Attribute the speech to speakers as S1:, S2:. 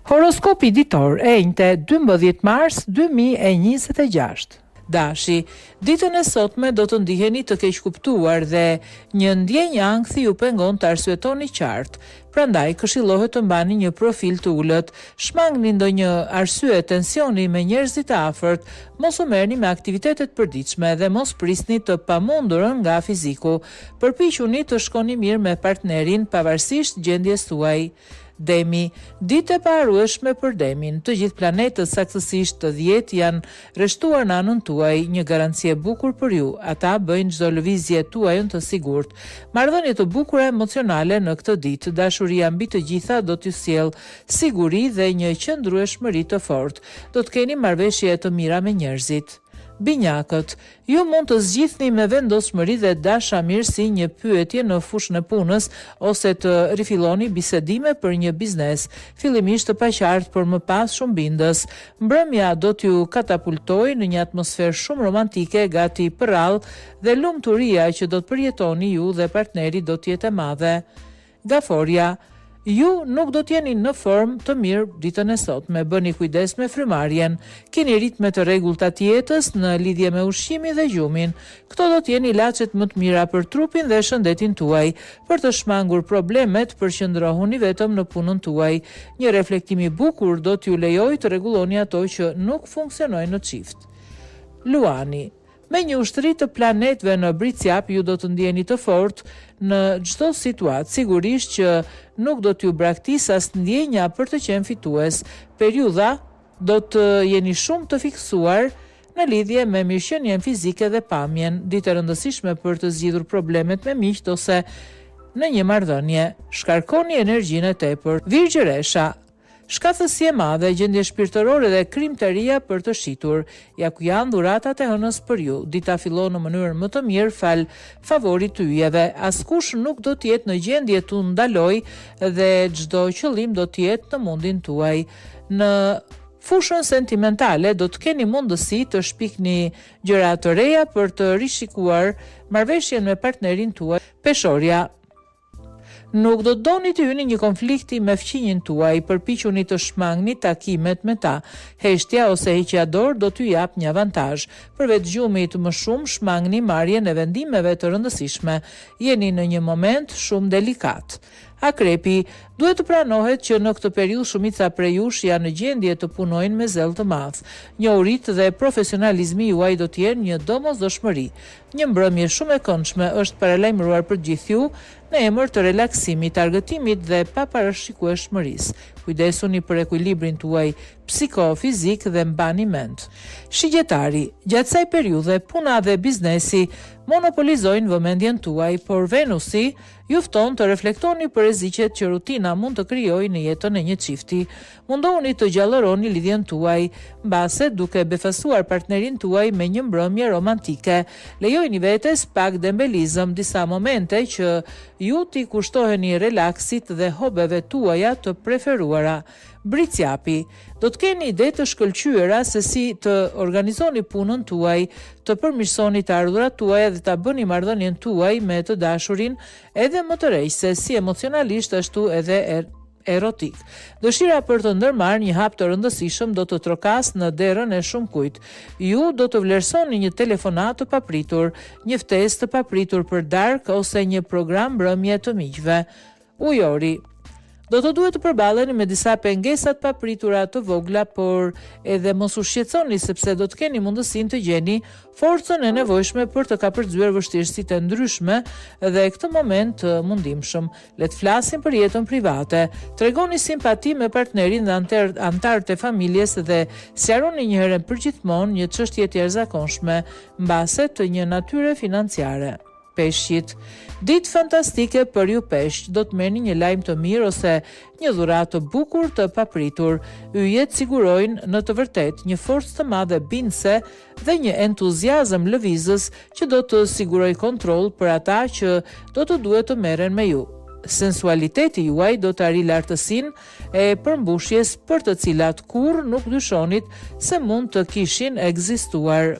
S1: Horoskopi ditor e njëte 12 mars 2026. Dashi, ditën e sotme do të ndiheni të keq kuptuar dhe një ndjenjë ankthi ju pengon të arsyetoni qartë. Prandaj këshillohet të mbani një profil të ulët, shmangni ndonjë arsye tensioni me njerëzit e afërt, mos u merrni me aktivitetet përditshme dhe mos prisni të pamundurën nga fiziku. Përpiquni të shkoni mirë me partnerin pavarësisht gjendjes tuaj. Demi, ditë e paharrueshme për Demin. Të gjithë planetët saktësisht të 10 janë rreshtuar në anën tuaj, një garanci e bukur për ju. Ata bëjnë çdo lëvizje tuajën të sigurt. Marrëdhënie të bukura emocionale në këtë ditë, dashuria mbi të gjitha do t'ju sjellë siguri dhe një qëndrueshmëri të fortë. Do të keni marrëveshje të mira me njerëzit. Binjakët, ju mund të zgjidhni me vendosmëri dhe dashamirësi një pyetje në fushën e punës ose të rifilloni bisedime për një biznes, fillimisht të paqartë por më pas shumë bindës. Mbrëmja do t'ju katapultojë në një atmosferë shumë romantike, gati për rallë dhe lumturia që do të përjetoni ju dhe partneri do të jetë e madhe. Gaforia, ju nuk do t'jeni në formë të mirë ditën e sotme, bëni kujdes me frymarrjen, keni ritme të rregullta të jetës në lidhje me ushqimin dhe gjumin. Këto do t'jeni ilaçet më të mira për trupin dhe shëndetin tuaj. Për të shmangur problemet, përqendrohuni vetëm në punën tuaj. Një reflektim i bukur do t'ju lejojë të rregulloni ato që nuk funksionojnë në çift. Luani, me një ushtri të planetëve në Bricjap, ju do të ndjeni të fortë në çdo situatë, sigurisht që nuk do t'ju braktis as ndjenja për të qenë fitues. Periudha do të jeni shumë të fiksuar në lidhje me mirëqenien fizike dhe pamjen, ditë e rëndësishme për të zgjidhur problemet me miqt ose në një marrëdhënie. Shkarkoni energjinë e tepër. Virgjëresha, shkathësi e madhe, gjendje shpirtërore dhe krimtaria për të shitur. Ja ku janë dhuratat e hënës për ju. Dita fillon në mënyrë më të mirë fal favorit të yjeve. Askush nuk do të jetë në gjendje t'u ndaloj dhe çdo qëllim do të jetë në mundin tuaj. Në fushën sentimentale do të keni mundësi të shpikni gjëra të reja për të rishikuar marrëveshjen me partnerin tuaj. Peshorja, nuk do të doni të hyni një konflikti me fqinjin tuaj, përpiquni të shmangni takimet me ta. Heshtja ose heqja dorë do t'ju jap një avantazh. Përveç gjumit më shumë, shmangni marrjen e vendimeve të rëndësishme. Jeni në një moment shumë delikat. Akrepi, duhet të pranohet që në këtë periudhë shumica prej jush janë në gjendje të punojnë me zell të madh. Njohuritë dhe profesionalizmi juaj do të jenë një domosdoshmëri. Një mbrëmje shumë e këndshme është paralajmëruar për gjithë ju në emër të relaksimit, argëtimit dhe paparashikueshmërisë. Kujdesuni për ekuilibrin tuaj psikofizik dhe mbani mend. Shigjetari, gjatë kësaj periudhe puna dhe biznesi monopolizojnë vëmendjen tuaj, por Venusi ju fton të reflektoni për rreziqet që rutina mund të krijojë në jetën e një çifti. Mundohuni të gjallëroni lidhjen tuaj, mbase duke befasuar partnerin tuaj me një mbrëmje romantike. Lejojini vetes pak dembelizëm, disa momente që ju t'i kushtoheni relaksit dhe hobeve tuaja të preferuara. Bricjapi, do të keni ide të shkëlqyera se si të organizoni punën tuaj, të përmirësoni të ardhurat tuaja dhe ta bëni marrëdhënien tuaj me të dashurin edhe më të rrejse, si emocionalisht ashtu edhe erotik. Dëshira për të ndërmarrë një hap të rëndësishëm do të trokas në derën e shumëkujt. Ju do të vlerësoni një telefonat të papritur, një ftesë të papritur për darkë ose një program mbrëmje të miqve. Ujori, do të duhet të përballeni me disa pengesat papritura të vogla, por edhe mos u shqetësoni sepse do të keni mundësinë të gjeni forcën e nevojshme për të kapërcyer vështirësitë e ndryshme dhe këtë moment të mundimshëm. Le të flasim për jetën private. Tregoni simpati me partnerin dhe antarët e familjes dhe sqaroni një herë përgjithmonë një çështje të jashtëzakonshme mbase të një natyre financiare. Peshqit, ditë fantastike për ju peshq, do të merrni një lajm të mirë ose një dhuratë të bukur të papritur. Yjet sigurojnë në të vërtetë një forcë të madhe bindëse dhe një entuziazëm lëvizës që do të sigurojë kontroll për ata që do të duhet të merren me ju. Sensualiteti juaj do të arrijë lartësinë e përmbushjes për të cilat kurrë nuk dyshonit se mund të kishin ekzistuar.